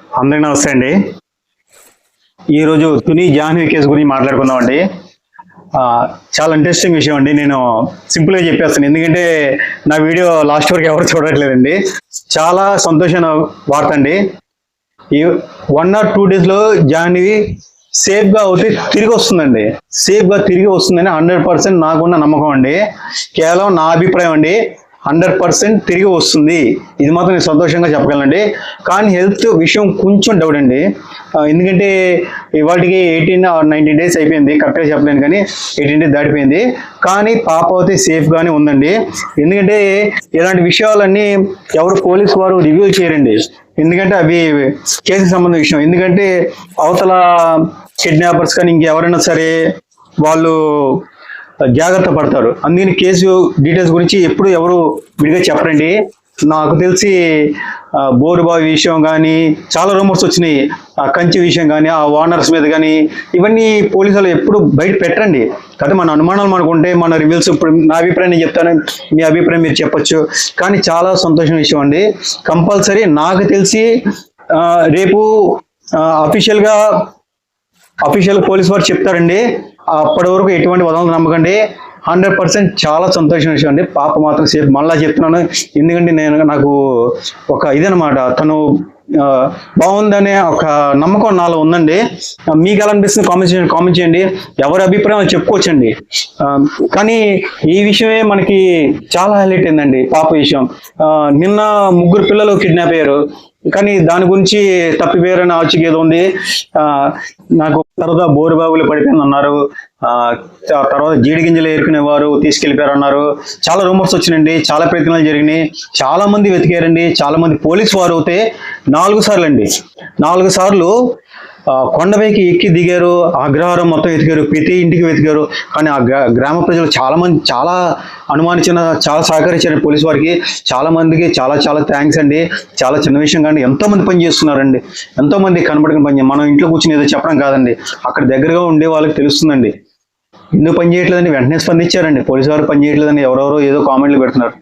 అందరికీ నమస్తే అండి. ఈరోజు తుని జాహ్నవి కేసు గురించి మాట్లాడుకుందామండి. చాలా ఇంట్రెస్టింగ్ విషయం అండి. నేను సింపుల్గా చెప్పేస్తాను, ఎందుకంటే నా వీడియో లాస్ట్ వరకు ఎవరు చూడట్లేదండి. చాలా సంతోషమైన వార్త అండి. ఈ 1 or 2 days లో జాహ్నవి సేఫ్గా అవుతే తిరిగి వస్తుందండి. సేఫ్గా తిరిగి వస్తుందని 100% నాకున్న నమ్మకం అండి. కేవలం నా అభిప్రాయం అండి. 100% తిరిగి వస్తుంది, ఇది మాత్రం నేను సంతోషంగా చెప్పగలనండి. కానీ హెల్త్ విషయం కొంచెం డౌట్ అండి. ఎందుకంటే ఇవాటికి 18 or 19 days అయిపోయింది, కరెక్ట్గా చెప్పలేను కానీ 18 days దాటిపోయింది. కానీ పాప అయితే సేఫ్గానే ఉందండి. ఎందుకంటే ఇలాంటి విషయాలన్నీ ఎవరు పోలీసు వారు రివ్యూ చేయరండి, ఎందుకంటే అవి కేసుకి సంబంధించిన విషయం. ఎందుకంటే అవతల కిడ్నాపర్స్ కానీ ఇంకెవరైనా సరే వాళ్ళు జాగ్రత్త పడతారు. అందుకని కేసు డీటెయిల్స్ గురించి ఎప్పుడు ఎవరు విడిగా చెప్పరండి. నాకు తెలిసి బోరుబావి విషయం కానీ చాలా రూమర్స్ వచ్చినాయి, ఆ కంచి విషయం కానీ ఆ ఓనర్స్ మీద కానీ, ఇవన్నీ పోలీసులు ఎప్పుడు బయట పెట్టరండి. కాబట్టి మన అనుమానాలు మనకుంటే మన రివ్యూస్, ఇప్పుడు నా అభిప్రాయం నేను చెప్తాను, మీ అభిప్రాయం మీరు చెప్పొచ్చు. కానీ చాలా సంతోషం విషయం అండి. కంపల్సరీ నాకు తెలిసి రేపు అఫీషియల్ పోలీస్ వారు చెప్తారండి. అప్పటి వరకు ఎటువంటి వదలు నమ్మకండి. 100% చాలా సంతోషం విషయం అండి. పాప మాత్రం సేఫ్. మళ్ళా చెప్తున్నాను, ఎందుకంటే నాకు ఒక ఇదనమాట, తను బాగుందనే ఒక నమ్మకం నాలో ఉందండి. మీకు ఎలా అనిపిస్తుంది కామెంట్ చేయండి. ఎవరి అభిప్రాయం చెప్పుకోవచ్చండి. కానీ ఈ విషయమే మనకి చాలా హైలైట్ అయిందండి. పాప విషయం, నిన్న 3 పిల్లలు కిడ్నాప్ అయ్యారు, కానీ దాని గురించి తప్పిపోయారని ఆచూకీ ఏదో ఉంది. నాకు తర్వాత బోరుబాబులు పడిపోయింది అన్నారు, తర్వాత జీడి గింజలు ఏరుకునేవారు తీసుకెళ్లిపోయారు అన్నారు. చాలా రూమర్స్ వచ్చినాయండి, చాలా ప్రయత్నాలు జరిగినాయి, చాలా మంది వెతికారండి. చాలా మంది పోలీసు వారు అయితే 4 సార్లు అండి, 4 సార్లు కొండపైకి ఎక్కి దిగారు. అగ్రహారం మొత్తం వెతికారు, ప్రతి ఇంటికి వెతికారు. కానీ ఆ గ్రామ ప్రజలు చాలా మంది చాలా అనుమానించిన, చాలా సహకరించారు పోలీసు వారికి. చాలా మందికి చాలా చాలా థ్యాంక్స్ అండి. చాలా చిన్న విషయం కానీ ఎంతో మంది పని చేస్తున్నారండి, ఎంతో మంది కనబడుకుని పని. మనం ఇంట్లో కూర్చుని ఏదో చెప్పడం కాదండి, అక్కడ దగ్గరగా ఉండే వాళ్ళకి తెలుస్తుందండి. ఎందుకు పని చేయట్లేదని వెంటనే స్పందించారండి. పోలీసు వారు పని చేయట్లేదని ఎవరెవరో ఏదో కామెంట్లు పెడుతున్నారు.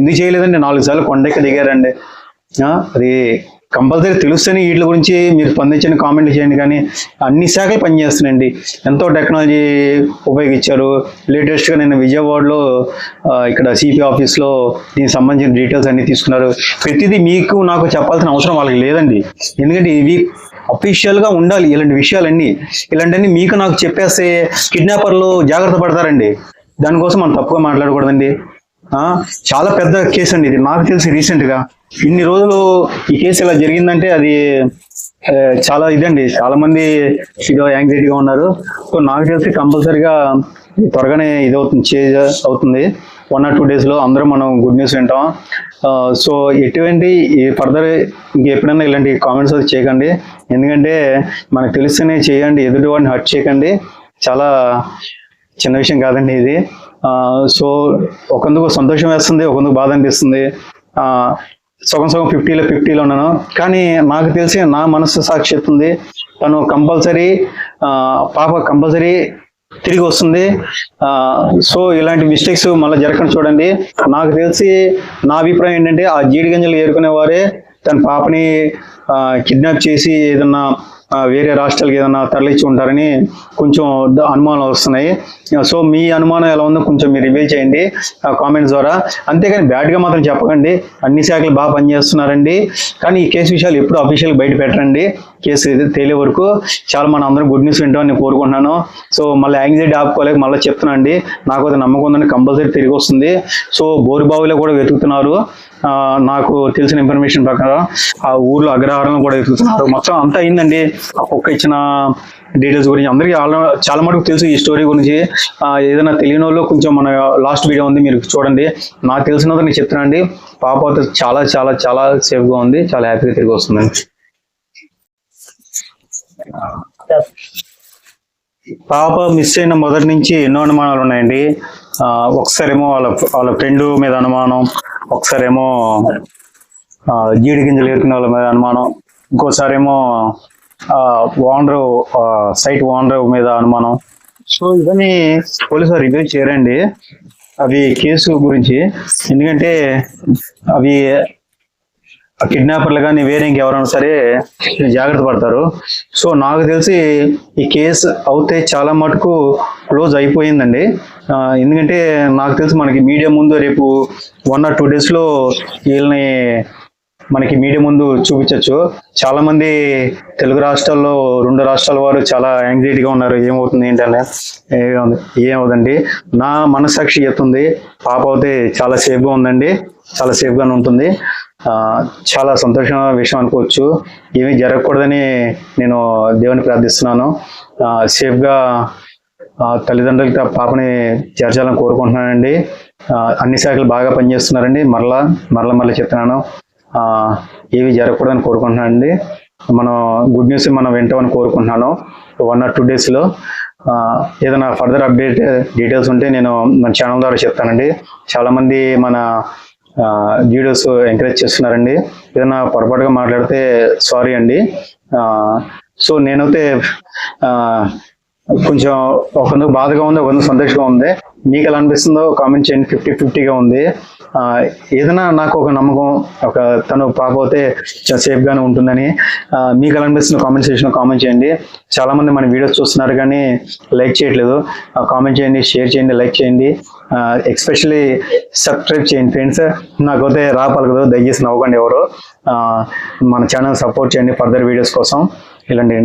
ఎందుకు చేయలేదండి? 4 సార్లు కొండెక్కి దిగారండి. అది కంపల్సరీ తెలుస్తేనే వీటి గురించి మీరు స్పందించండి, కామెంట్లు చేయండి. కానీ అన్ని శాఖలు పనిచేస్తున్నాయండి, ఎంతో టెక్నాలజీ ఉపయోగించారు. లేటెస్ట్గా నేను విజయవాడలో ఇక్కడ సిపి ఆఫీస్లో దీనికి సంబంధించిన డీటెయిల్స్ అన్ని తీసుకున్నారు. ప్రతిదీ మీకు నాకు చెప్పాల్సిన అవసరం వాళ్ళకి లేదండి, ఎందుకంటే ఇవి అఫీషియల్గా ఉండాలి. ఇలాంటి విషయాలన్నీ ఇలాంటివన్నీ మీకు నాకు చెప్పేస్తే కిడ్నాపర్లు జాగ్రత్త పడతారండి. దానికోసం మనం తప్పుగా మాట్లాడకూడదండి. చాలా పెద్ద కేసు అండి ఇది. నాకు తెలిసి రీసెంట్గా ఇన్ని రోజులు ఈ కేసు ఇలా జరిగిందంటే అది చాలా ఇదండి. చాలా మంది ఇదో యాంగ్జైటీగా ఉన్నారు. సో నాకు తెలిసి కంపల్సరీగా త్వరగానే ఇదవుతుంది, చేంజ్ అవుతుంది. 1 or 2 days అందరూ మనం గుడ్ న్యూస్ వింటాం. సో ఎటువంటి ఫర్దర్ ఇంకెప్పుడైనా ఇలాంటి కామెంట్స్ అది చేయకండి, ఎందుకంటే మనకు తెలిస్తేనే చేయండి, ఎదుటి వాడిని హర్ట్ చేయకండి. చాలా చిన్న విషయం కాదండి ఇది. సో ఒకందుకు సంతోషం వేస్తుంది, ఒకందుకు బాధ అనిపిస్తుంది. సగం 50-50 ఉన్నాను. కానీ నాకు తెలిసి నా మనసు సాక్షి చెప్తుంది, తను కంపల్సరీ పాప కంపల్సరీ తిరిగి వస్తుంది. సో ఇలాంటి మిస్టేక్స్ మళ్ళీ జరగకుండా చూడండి. నాకు తెలిసి నా అభిప్రాయం ఏంటంటే ఆ జీడి గింజలు ఏరుకునే వారే తన పాపని కిడ్నాప్ చేసి ఏదన్నా వేరే రాష్ట్రాలకు ఏదైనా తరలించి ఉంటారని కొంచెం అనుమానాలు వస్తున్నాయి. సో మీ అనుమానం ఎలా ఉందో కొంచెం మీరు రివీల్ చేయండి కామెంట్స్ ద్వారా. అంతేగాని బ్యాడ్గా మాత్రం చెప్పకండి. అన్ని శాఖలు బాగా పనిచేస్తున్నారండి, కానీ ఈ కేసు విషయాలు ఎప్పుడు అఫీషియల్గా బయట పెట్టండి. కేసు తేలే వరకు చాలా మన అందరం గుడ్ న్యూస్ వింటామని నేను కోరుకుంటున్నాను. సో మళ్ళీ యాంగ్జైటీ ఆపుకోలేక మళ్ళీ చెప్తున్నా అండి, నాకు అది నమ్మకం ఉందని కంపల్సరీ తిరిగి వస్తుంది. సో బోరుబావిలో కూడా వెతుకుతున్నారు, నాకు తెలిసిన ఇన్ఫర్మేషన్ ప్రకారం ఆ ఊర్లో అగ్రహారంలో కూడా వెతుకుతున్నారు. మొత్తం అంతా అయిందండి. ఆ కుక్క ఇచ్చిన డీటెయిల్స్ గురించి అందరికీ చాలా మటుకు తెలుసు ఈ స్టోరీ గురించి. ఏదైనా తెలియని వాళ్ళు కొంచెం మన లాస్ట్ వీడియో ఉంది, మీరు చూడండి. నాకు తెలిసినంత నేను చెప్తున్నా అండి, పాప చాలా చాలా చాలా సేఫ్గా ఉంది, చాలా హ్యాపీగా తిరిగి వస్తుందండి. పాప మిస్ అయిన మొదటి నుంచి ఎన్నో అనుమానాలు ఉన్నాయండి. ఒకసారేమో వాళ్ళ ఫ్రెండ్ మీద అనుమానం, ఒకసారేమో జీడి గింజలు ఏరుకునే వాళ్ళ మీద అనుమానం, ఇంకోసారేమో సైట్ ఓనర్ మీద అనుమానం. సో ఇవన్నీ పోలీసు వారు రివ్యూ చేయరండి అవి కేసు గురించి, ఎందుకంటే అవి కిడ్నాపర్లు కానీ వేరే ఇంకెవరైనా సరే జాగ్రత్త పడతారు. సో నాకు తెలిసి ఈ కేసు అవుతే చాలా మటుకు క్లోజ్ అయిపోయిందండి. ఎందుకంటే నాకు తెలిసి మనకి మీడియా ముందు రేపు 1 or 2 daysలో వీళ్ళని మనకి మీడియా ముందు చూపించవచ్చు. చాలా మంది తెలుగు రాష్ట్రాల్లో 2 రాష్ట్రాల వారు చాలా యాంగ్జైటీగా ఉన్నారు. ఏమవుతుంది ఏంటంటే ఏమవుదండి, నా మనస్సాక్షి చెప్తుంది పాప అయితే చాలా సేఫ్గా ఉందండి, చాలా సేఫ్గానే ఉంటుంది. చాలా సంతోషమైన విషయం అనుకోవచ్చు. ఏమీ జరగకూడదని నేను దేవుని ప్రార్థిస్తున్నాను. సేఫ్గా తల్లిదండ్రులకి పాపని చేర్చాలని కోరుకుంటున్నానండి. అన్ని శాఖలు బాగా పనిచేస్తున్నారండి. మరలా చెప్తున్నాను, ఏవి జరగకూడదని కోరుకుంటున్నానండి. మనం గుడ్ న్యూస్ మనం వింటామని కోరుకుంటున్నాను. 1 or 2 daysలో ఏదైనా ఫర్దర్ డీటెయిల్స్ ఉంటే నేను మన ఛానల్ ద్వారా చెప్తానండి. చాలామంది మన వీడియోస్ ఎంకరేజ్ చేస్తున్నారండి. ఏదైనా పొరపాటుగా మాట్లాడితే సారీ అండి. సో నేనైతే కొంచెం ఒకందుకు బాధగా ఉంది, ఒకందుకు సంతోషంగా ఉంది. మీకు ఎలా అనిపిస్తుందో కామెంట్ చేయండి. 50-50గా ఉంది. ఏదైనా నాకు ఒక నమ్మకం, తను పాప అయితే సేఫ్గానే ఉంటుందని. మీకు ఎలా అనిపిస్తుందో కామెంట్ సెక్షన్లో కామెంట్ చేయండి. చాలామంది మన వీడియోస్ చూస్తున్నారు కానీ లైక్ చేయట్లేదు. కామెంట్ చేయండి, షేర్ చేయండి, లైక్ చేయండి. ఎస్పెషల్లీ సబ్స్క్రైబ్ చేయండి ఫ్రెండ్స్. నాకైతే పలకదు, దయచేసి నవ్వకండి ఎవరు. మన ఛానల్ సపోర్ట్ చేయండి ఫర్దర్ వీడియోస్ కోసం. ఇలాంటి